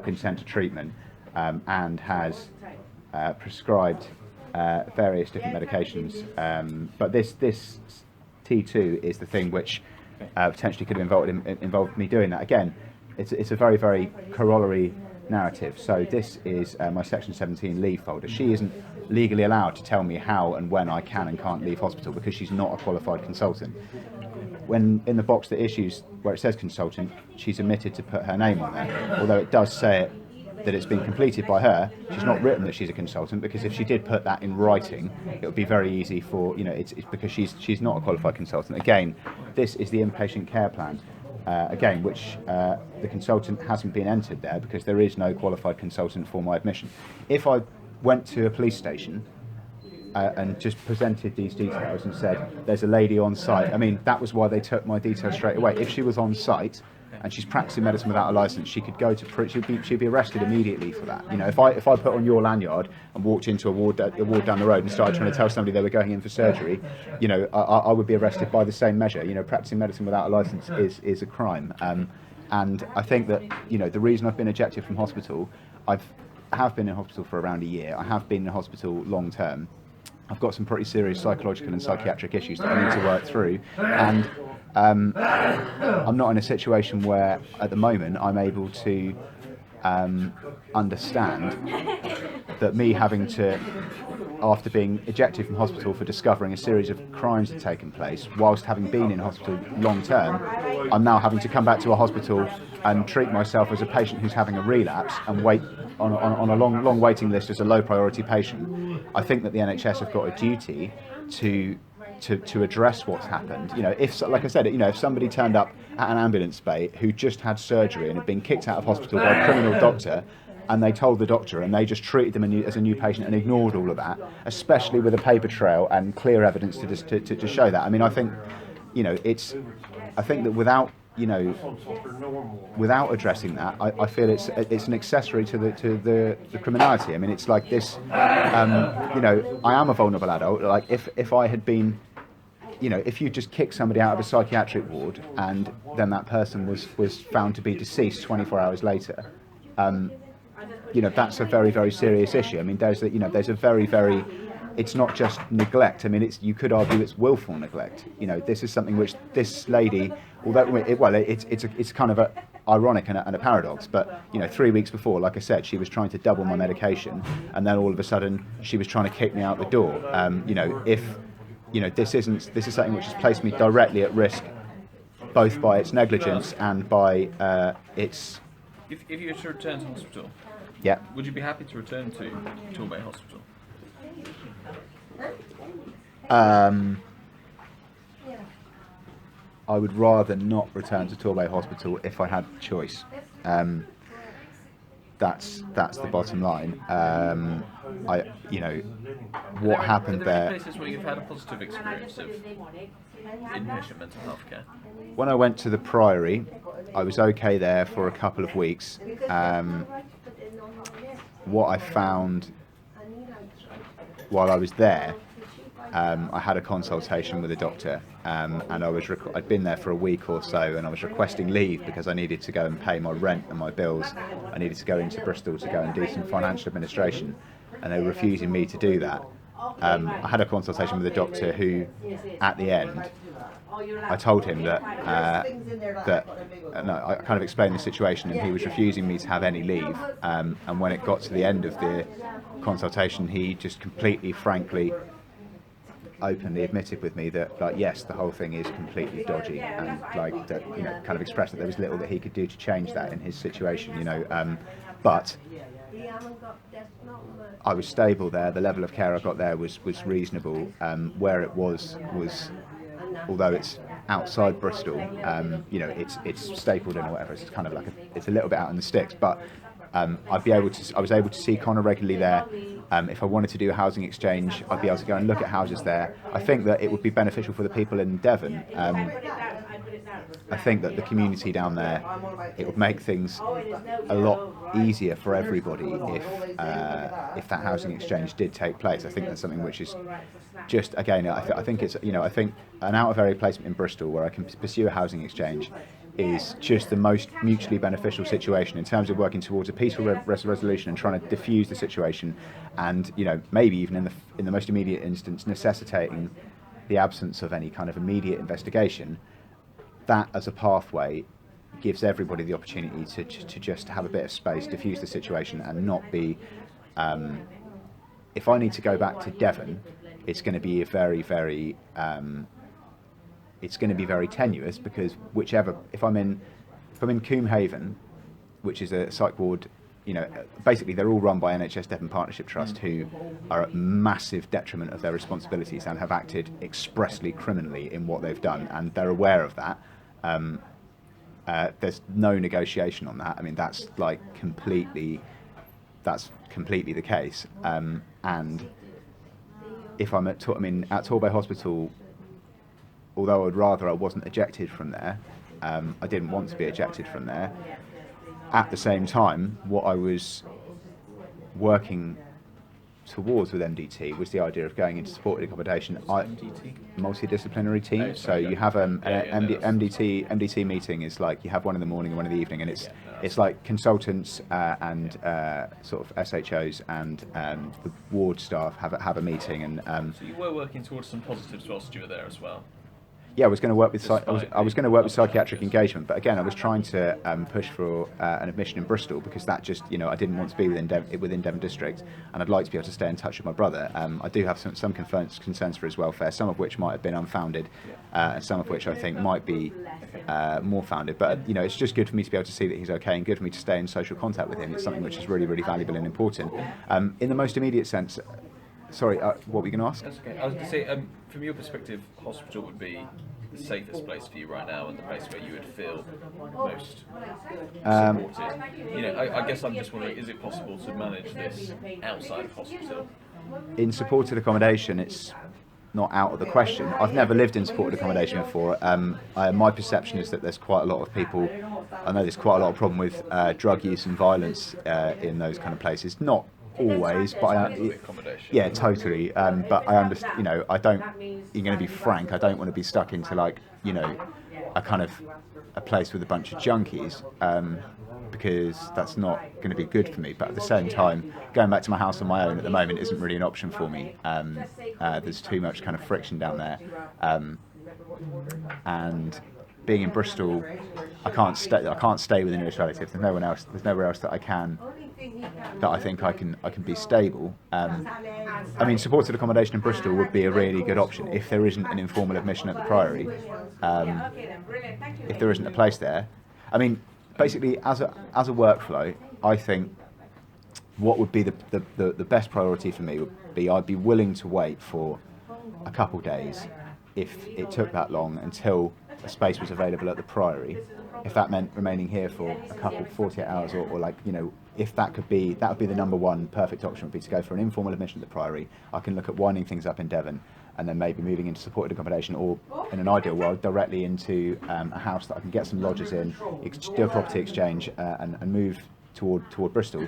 Speaker 2: consent to treatment, and has prescribed various different medications. But this T2 is the thing which potentially could have involved me doing that. Again, it's a very, very corollary narrative. So this is my Section 17 leave folder. She isn't legally allowed to tell me how and when I can and can't leave hospital because she's not a qualified consultant. When in the box that issues where it says consultant, she's omitted to put her name on there, although it does say it, that it's been completed by her. She's not written that she's a consultant, because if she did put that in writing, it would be very easy for, it's because she's not a qualified consultant. Again, this is the inpatient care plan, again, which the consultant hasn't been entered there because there is no qualified consultant for my admission. If I went to a police station and just presented these details and said, there's a lady on site, I mean, that was why they took my details straight away. If she was on site and she's practicing medicine without a license, she could go to she'd be arrested immediately for that. If I put on your lanyard and walked into a ward down the road and started trying to tell somebody they were going in for surgery, I would be arrested by the same measure. Practicing medicine without a license is a crime. And I think that the reason I've been ejected from hospital, I have been in hospital for around a year. I have been in hospital long term. I've got some pretty serious psychological and psychiatric issues that I need to work through, and I'm not in a situation where, at the moment, I'm able to understand that me having to, after being ejected from hospital for discovering a series of crimes that had taken place, whilst having been in hospital long term, I'm now having to come back to a hospital and treat myself as a patient who's having a relapse and wait on a long waiting list as a low priority patient. I think that the NHS have got a duty to address what's happened. If, like I said, if somebody turned up at an ambulance bay who just had surgery and had been kicked out of hospital by a criminal doctor, and they told the doctor and they just treated them as a new patient and ignored all of that, especially with a paper trail and clear evidence to show that. I mean, I think, I think that without addressing that, I feel it's an accessory to the criminality. I mean, it's like this. I am a vulnerable adult. Like if I had been, if you just kick somebody out of a psychiatric ward and then that person was found to be deceased 24 hours later, that's a very, very serious issue. I mean, there's a very, very. It's not just neglect. I mean, you could argue it's willful neglect. This is something which this lady, although it's kind of ironic and a paradox. But 3 weeks before, like I said, she was trying to double my medication, and then all of a sudden she was trying to kick me out the door. This is something which has placed me directly at risk, both by its negligence and by its.
Speaker 3: If you were to return to hospital,
Speaker 2: yeah,
Speaker 3: would you be happy to return to Torbay Hospital?
Speaker 2: I would rather not return to Torbay Hospital if I had the choice. That's the bottom line. What happened there.
Speaker 3: Places where you've had a positive experience of inpatient mental health care.
Speaker 2: When I went to the Priory, I was okay there for a couple of weeks. What I found while I was there, I had a consultation with a doctor, and I'd been there for a week or so, and I was requesting leave because I needed to go and pay my rent and my bills. I needed to go into Bristol to go and do some financial administration, and they were refusing me to do that. I had a consultation with a doctor who, at the end, I told him that I kind of explained the situation, and he was refusing me to have any leave. And when it got to the end of the consultation, he just completely, frankly, openly admitted with me that, yes, the whole thing is completely dodgy, and that, kind of expressed that there was little that he could do to change that in his situation, but I was stable there. The level of care I got there was reasonable. Where it was, although it's outside Bristol, it's Stapleton or whatever. It's kind of it's a little bit out in the sticks, but I was able to see Connor regularly there. If I wanted to do a housing exchange, I'd be able to go and look at houses there. I think that it would be beneficial for the people in Devon. I think that the community down there, it would make things a lot easier for everybody if that housing exchange did take place. I think that's something which is just, again, I think it's, I think an out of area placement in Bristol where I can pursue a housing exchange is just the most mutually beneficial situation in terms of working towards a peaceful resolution and trying to diffuse the situation, and maybe even in the most immediate instance necessitating the absence of any kind of immediate investigation. That as a pathway gives everybody the opportunity to just have a bit of space, diffuse the situation, and not be. If I need to go back to Devon, it's going to be a very, very. It's going to be very tenuous, because if I'm in Coombe which is a psych ward, basically they're all run by NHS Devon Partnership Trust, who are at massive detriment of their responsibilities and have acted expressly criminally in what they've done, and they're aware of that. There's no negotiation on that. I mean, that's completely the case. And if I'm at Torbay Hospital, although I'd rather I wasn't ejected from there, I didn't want to be ejected from there. At the same time, what I was working towards with MDT was the idea of going into supported accommodation. Multidisciplinary team. So you have MDT meeting is like you have one in the morning and one in the evening, and it's like consultants and sort of SHOs and the ward staff have a meeting. And
Speaker 3: so you were working towards some positives whilst you were there as well.
Speaker 2: Yeah, I was going to work with I was going to work with psychiatric engagement, but again, I was trying to push for an admission in Bristol, because that just, I didn't want to be within Devon District, and I'd like to be able to stay in touch with my brother. I do have some concerns for his welfare, some of which might have been unfounded, and some of which I think might be more founded. But it's just good for me to be able to see that he's okay, and good for me to stay in social contact with him. It's something which is really, really valuable and important. In the most immediate sense. Sorry, what were you going to ask?
Speaker 3: That's okay. I was going to say, from your perspective, hospital would be the safest place for you right now, and the place where you would feel most supported. I guess I'm just wondering, is it possible to manage this outside of hospital?
Speaker 2: In supported accommodation, it's not out of the question. I've never lived in supported accommodation before. My perception is that there's quite a lot of people. I know there's quite a lot of problem with drug use and violence in those kind of places. Not always, but yeah, totally. But I understand. I don't. You're going to be frank. I don't want to be stuck into a kind of a place with a bunch of junkies, because that's not going to be good for me. But at the same time, going back to my house on my own at the moment isn't really an option for me. There's too much kind of friction down there, and being in Bristol, I can't stay with the nearest relative. There's nowhere else that I can. That I think I can be stable. Supported accommodation in Bristol would be a really good option if there isn't an informal admission at the Priory. If there isn't a place there, basically as a workflow, I think what would be the best priority for me would be I'd be willing to wait for a couple days if it took that long until a space was available at the Priory. If that meant remaining here for a couple 48 hours or if that would be the number one perfect option, would be to go for an informal admission at the Priory. I can look at winding things up in Devon and then maybe moving into supported accommodation, or in an ideal world directly into a house that I can get some lodgers in, do a property exchange and move toward Bristol.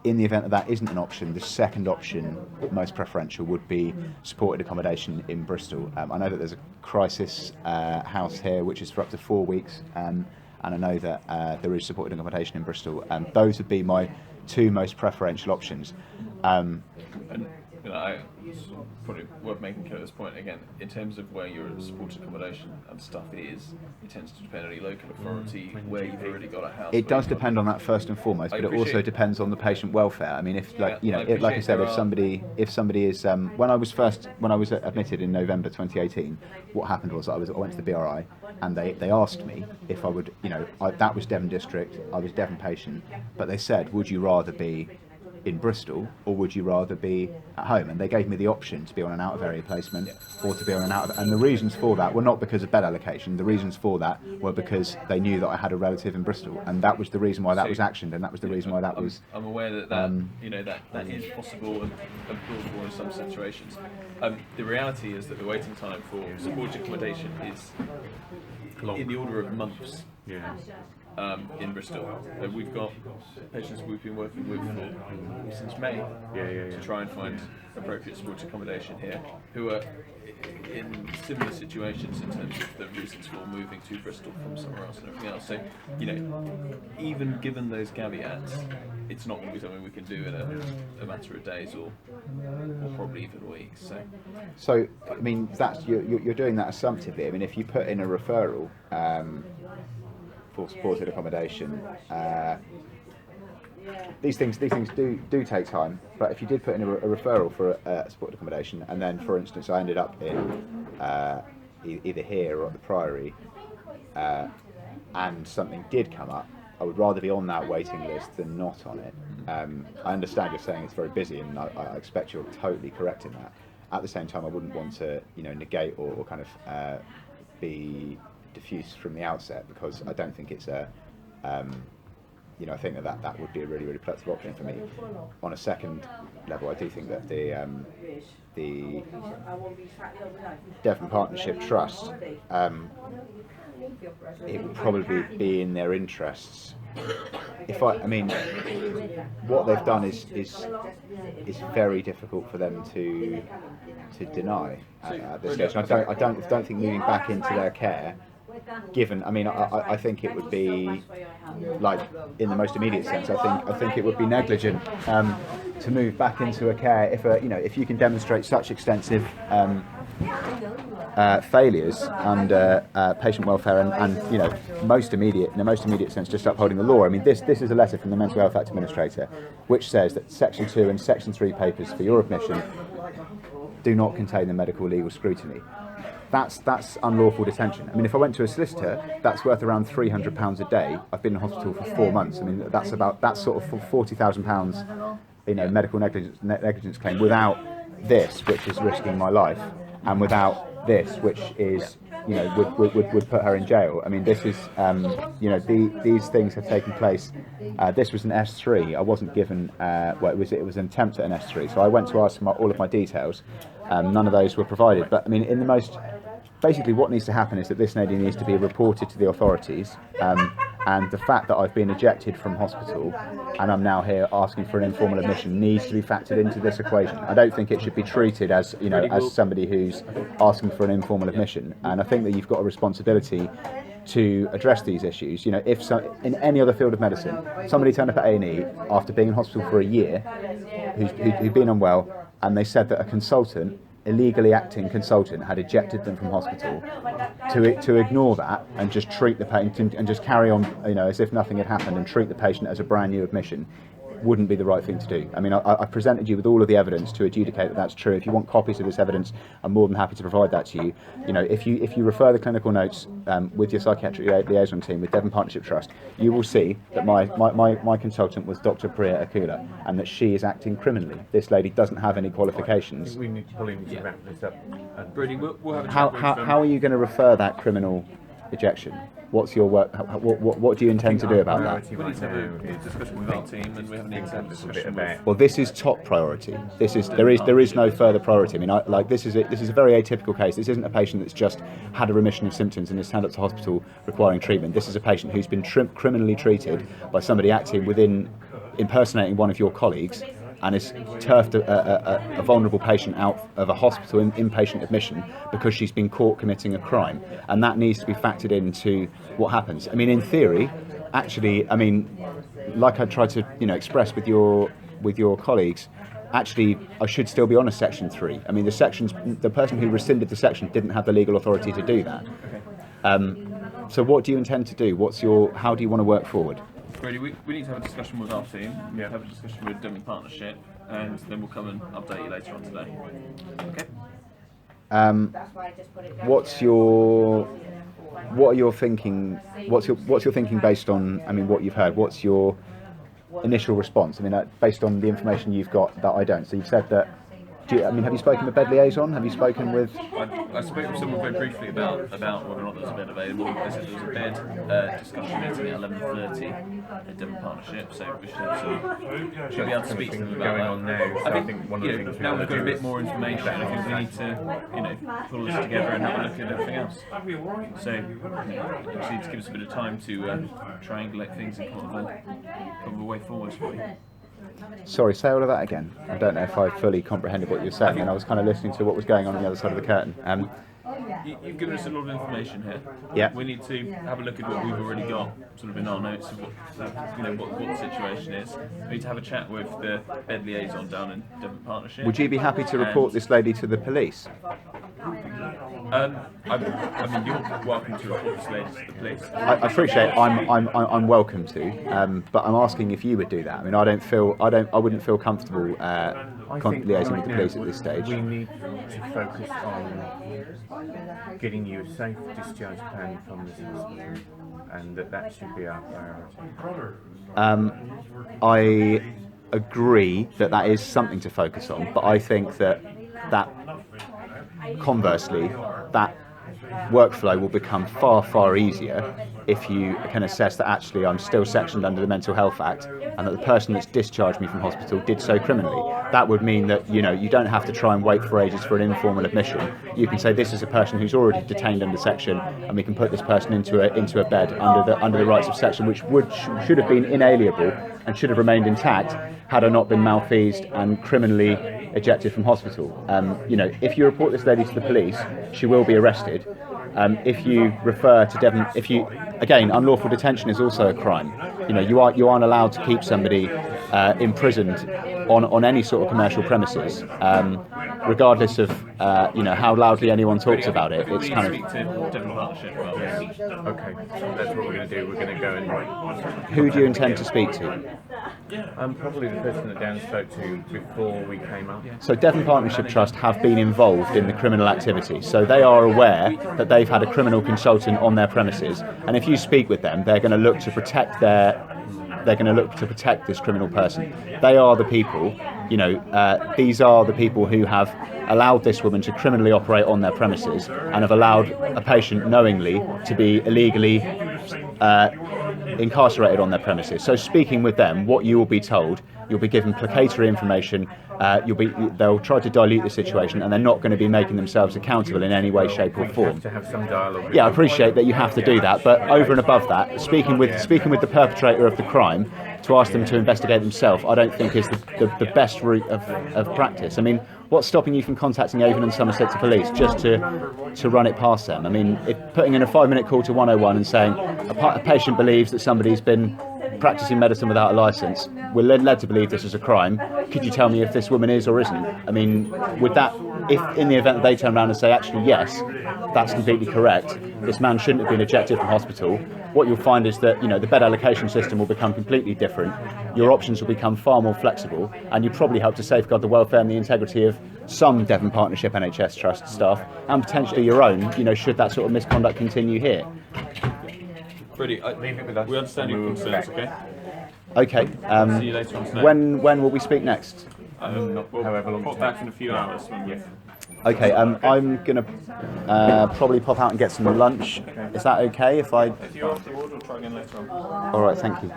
Speaker 2: In the event that isn't an option, the second option, most preferential, would be supported accommodation in Bristol. I know that there's a crisis house here which is for up to 4 weeks, and I know that there is supported accommodation in Bristol. Those would be my two most preferential options.
Speaker 3: It's probably worth making clear at this point again, in terms of where your supported accommodation and stuff is, it tends to depend on a local authority where you've already got a house.
Speaker 2: It does depend on that first and foremost, but it also depends on the patient welfare. If like I said, if somebody is when I was admitted in November 2018, what happened was I went to the BRI and they asked me if I would, that was Devon District, I was Devon patient, but they said, would you rather be in Bristol, or would you rather be at home? And they gave me the option to be on an out of area placement or to be on an out of, and the reasons for that were not because of bed allocation. The reasons for that were because they knew that I had a relative in Bristol, and that was the reason why that was actioned, and that was the reason why that was.
Speaker 3: I'm aware that you know that is possible and plausible in some situations. The reality is that the waiting time for supported accommodation is in the order of months.
Speaker 1: Yeah.
Speaker 3: In Bristol, we've got patients we've been working with since May to try and find appropriate supported accommodation here, who are in similar situations in terms of the reasons for moving to Bristol from somewhere else and everything else. So, you know, even given those caveats, it's not going to be something we can do in a matter of days or probably even weeks.
Speaker 2: So, I mean, that's you're doing that assumptively. I mean, if you put in a referral for supported accommodation, these things do take time. But if you did put in a referral for a supported accommodation, and then, for instance, I ended up in either here or at the Priory, and something did come up, I would rather be on that waiting list than not on it. I understand you're saying it's very busy, and I expect you're totally correct in that. At the same time, I wouldn't want to, negate or kind of be diffuse from the outset, because I don't think it's a, I think that would be a really, really productive option for me. On a second level, I do think that the Devon Partnership Trust, it would probably be in their interests. I mean, what they've done is very difficult for them to deny at this stage. And I don't think moving back into their care, given, I mean, I think it would be, like, in the most immediate sense, I think it would be negligent to move back into a care if you can demonstrate such extensive failures under patient welfare and in the most immediate sense, just upholding the law. I mean, this is a letter from the Mental Health Act Administrator, which says that Section 2 and Section 3 papers for your admission do not contain the medical legal scrutiny. That's unlawful detention. I mean, if I went to a solicitor, that's worth around £300 a day. I've been in hospital for 4 months. I mean, that's sort of £40,000, medical negligence claim, without this, which is risking my life, and without this, which is, would put her in jail. I mean, this is, these things have taken place. This was an S3. I wasn't given, it was an attempt at an S3. So I went to ask all of my details. None of those were provided. But I mean, basically what needs to happen is that this lady needs to be reported to the authorities, and the fact that I've been ejected from hospital and I'm now here asking for an informal admission needs to be factored into this equation. I don't think it should be treated as as somebody who's asking for an informal admission, and I think that you've got a responsibility to address these issues. If in any other field of medicine, somebody turned up at A&E after being in hospital for a year, who'd been unwell, and they said that a consultant, illegally acting consultant, had ejected them from hospital, to ignore that and just treat the patient and just carry on, as if nothing had happened, and treat the patient as a brand new admission, wouldn't be the right thing to do. I mean, I presented you with all of the evidence to adjudicate that that's true. If you want copies of this evidence, I'm more than happy to provide that to you. If you refer the clinical notes with your psychiatric liaison team with Devon Partnership Trust, you will see that my consultant was Dr. Priya Akula, and that she is acting criminally. This lady doesn't have any qualifications.
Speaker 1: We need to wrap this up.
Speaker 3: Brady, we'll have a
Speaker 2: How are you going to refer that criminal ejection? What's your work? What do you intend to do about that?
Speaker 3: We need to have a discussion with our team, and we haven't even had a discussion with.
Speaker 2: Well, this is top priority. There is no further priority. I mean, this is a very atypical case. This isn't a patient that's just had a remission of symptoms and is turned up to hospital requiring treatment. This is a patient who's been criminally treated by somebody acting impersonating one of your colleagues, and has turfed a vulnerable patient out of a hospital inpatient admission because she's been caught committing a crime, and that needs to be factored into what happens. I mean, in theory, actually, I mean, like I tried to express with your colleagues, actually, I should still be on a Section 3. I mean, the person who rescinded the section didn't have the legal authority to do that. So what do you intend to do? How do you want to work forward?
Speaker 3: Brady, we need to have a discussion with our team, have a discussion with Devon Partnership, and then we'll come and update you later on today. Okay. What are your thinking? What's your thinking based on? I mean, what you've heard. What's your
Speaker 2: initial response? I mean, based on the information you've got that I don't. So you've said that. Have you spoken with bed liaison? Have you spoken with?
Speaker 3: I spoke with someone very briefly about whether or not there's a bed available. They said there was a bed discussion meeting at 11:30 at Devon Partnership, so we should be able to speak to them about
Speaker 1: going
Speaker 3: that.
Speaker 1: on now. So I think one of the things
Speaker 3: now we've got a
Speaker 1: do
Speaker 3: bit
Speaker 1: is-
Speaker 3: more information. I think we need to, pull this together and have a look at everything else. So you just need to give us a bit of time to triangulate things and come up with a way forward for you.
Speaker 2: Sorry, say all of that again. I don't know if I fully comprehended what you were saying, and I was kind of listening to what was going on the other side of the curtain.
Speaker 3: You've given us a lot of information here.
Speaker 2: Yeah.
Speaker 3: We need to have a look at what we've already got, sort of in our notes of what the situation is. We need to have a chat with the bed liaison down in Devon Partnership.
Speaker 2: Would you be happy to report this lady to the police?
Speaker 3: I mean, you're welcome to report this lady to the police.
Speaker 2: I appreciate I'm welcome to, but I'm asking if you would do that. I mean, I wouldn't feel comfortable
Speaker 1: I think
Speaker 2: liaising
Speaker 1: right
Speaker 2: with the
Speaker 1: now
Speaker 2: police at this stage.
Speaker 1: We need to focus on getting you a safe discharge plan from this hospital, and that should be our priority.
Speaker 2: I agree that is something to focus on, but I think that conversely, that workflow will become far easier if you can assess that actually I'm still sectioned under the Mental Health Act and that the person that's discharged me from hospital did so criminally. That would mean that you don't have to try and wait for ages for an informal admission. You can say this is a person who's already detained under section, and we can put this person into a bed under the rights of section, which should have been inalienable and should have remained intact had I not been malfeased and criminally ejected from hospital. If you report this lady to the police, she will be arrested. If you refer to Devon, again, unlawful detention is also a crime. You aren't allowed to keep somebody imprisoned on any sort of commercial premises, regardless of how loudly anyone talks about it. It's kind of.
Speaker 3: Speak to Devon Partnership about this.
Speaker 1: Okay, so that's what we're going to do. We're going to go and.
Speaker 2: Who do you intend to speak to?
Speaker 1: Probably the person that Dan spoke to before we came up.
Speaker 2: So Devon Partnership Trust have been involved in the criminal activity, so they are aware that they've had a criminal consultant on their premises, and if you speak with them, they're going to look to protect this criminal person. They are the people, these are the people who have allowed this woman to criminally operate on their premises and have allowed a patient knowingly to be illegally incarcerated on their premises. So speaking with them, what you will be told, you'll be given placatory information, they'll try to dilute the situation, and they're not going to be making themselves accountable in any way, shape or form.
Speaker 1: To have some dialogue.
Speaker 2: Yeah, I appreciate that you have to do that, but over and above that, speaking with the perpetrator of the crime to ask them to investigate themselves, I don't think is the best route of practice. I mean, what's stopping you from contacting Avon and Somerset Police just to run it past them? I mean, putting in a 5-minute call to 101 and saying a patient believes that somebody's been practicing medicine without a licence, we're led to believe this is a crime. Could you tell me if this woman is or isn't? I mean, would that, if in the event that they turn around and say, actually, yes, that's completely correct, this man shouldn't have been ejected from hospital, what you'll find is that, the bed allocation system will become completely different. Your options will become far more flexible, and you probably help to safeguard the welfare and the integrity of some Devon Partnership NHS Trust staff, and potentially your own, should that sort of misconduct continue here.
Speaker 3: Freddie,
Speaker 1: Leave it with us.
Speaker 3: we understand your concerns, okay?
Speaker 2: Okay.
Speaker 3: See you later on tonight.
Speaker 2: When will we speak next?
Speaker 3: We'll
Speaker 1: however long
Speaker 3: pop
Speaker 1: it
Speaker 3: back
Speaker 1: takes.
Speaker 3: in a few hours. When we
Speaker 2: Okay. I'm gonna probably pop out and get some lunch. Is that okay? If I?
Speaker 3: If you're afterward, we'll try again later on.
Speaker 2: All right. Thank you.